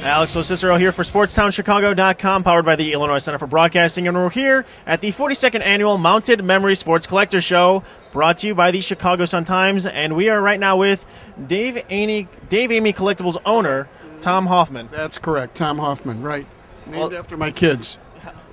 Alex Cicero here for SportstownChicago.com, powered by the Illinois Center for Broadcasting, and we're here at the 42nd Annual Mounted Memory Sports Collector Show, brought to you by the Chicago Sun-Times, and we are right now with Dave Amy Collectables owner, Tom Hoffman. That's correct, Tom Hoffman, right. Named after my kids.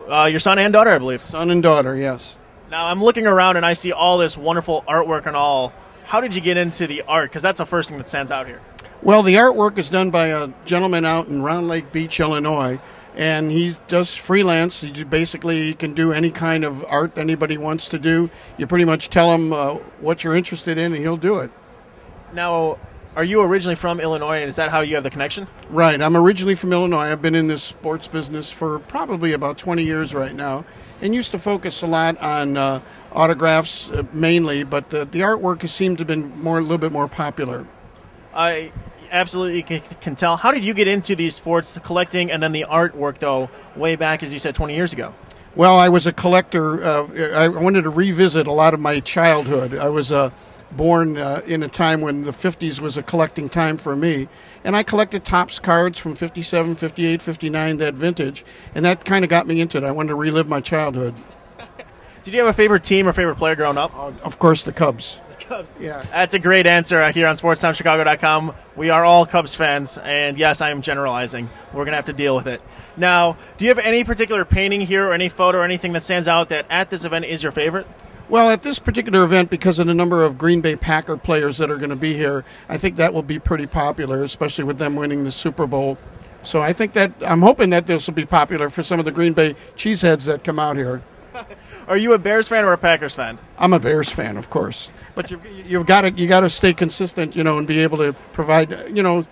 Your son and daughter, I believe. Son and daughter, yes. Now, I'm looking around and I see all this wonderful artwork and all. How did you get into the art? Because that's the first thing that stands out here. Well, the artwork is done by a gentleman out in Round Lake Beach, Illinois, and he does freelance. He can do any kind of art anybody wants to do. You pretty much tell him what you're interested in, and he'll do it. Now, are you originally from Illinois, and is that how you have the connection? Right. I'm originally from Illinois. I've been in this sports business for probably about 20 years right now, and used to focus a lot on autographs mainly, but the artwork has seemed to have been a little bit more popular. I absolutely can tell. How did you get into these sports collecting and then the artwork, though, way back, as you said, 20 years ago? Well, I was a collector. I wanted to revisit a lot of my childhood. I was born in a time when the 50s was a collecting time for me, and I collected Topps cards from 57, 58, 59, that vintage, and that kind of got me into it. I wanted to relive my childhood. Did you have a favorite team or favorite player growing up? Of course, the Cubs. Cubs. Yeah. That's a great answer here on SportstownChicago.com. We are all Cubs fans, and yes, I am generalizing. We're going to have to deal with it. Now, do you have any particular painting here or any photo or anything that stands out that at this event is your favorite? Well, at this particular event, because of the number of Green Bay Packer players that are going to be here, I think that will be pretty popular, especially with them winning the Super Bowl. So I think that I'm hoping that this will be popular for some of the Green Bay cheeseheads that come out here. Are you a Bears fan or a Packers fan? I'm a Bears fan, of course, but you got to stay consistent, and be able to provide,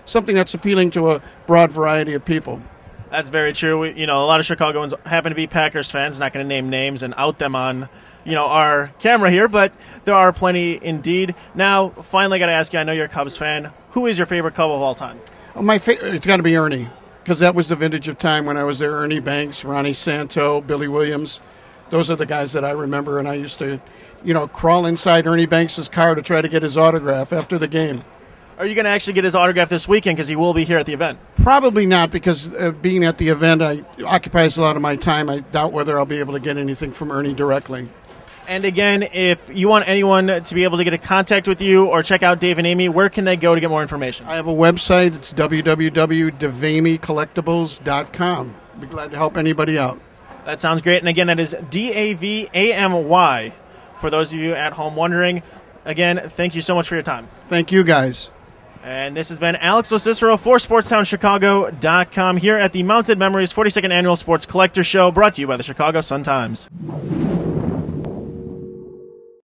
something that's appealing to a broad variety of people. That's very true. A lot of Chicagoans happen to be Packers fans. Not going to name names and out them on, our camera here, but there are plenty indeed. Now, finally, got to ask you. I know you're a Cubs fan. Who is your favorite Cub of all time? It's got to be Ernie, because that was the vintage of time when I was there. Ernie Banks, Ronnie Santo, Billy Williams. Those are the guys that I remember, and I used to, crawl inside Ernie Banks' car to try to get his autograph after the game. Are you going to actually get his autograph this weekend, because he will be here at the event? Probably not, because being at the event occupies a lot of my time. I doubt whether I'll be able to get anything from Ernie directly. And again, if you want anyone to be able to get in contact with you or check out Dave and Amy, where can they go to get more information? I have a website. It's www.davamycollectables.com. I'd be glad to help anybody out. That sounds great. And again, that is DAVAMY. For those of you at home wondering, again, thank you so much for your time. Thank you, guys. And this has been Alex Cicero for SportstownChicago.com here at the Mounted Memories 42nd Annual Sports Collector Show, brought to you by the Chicago Sun-Times.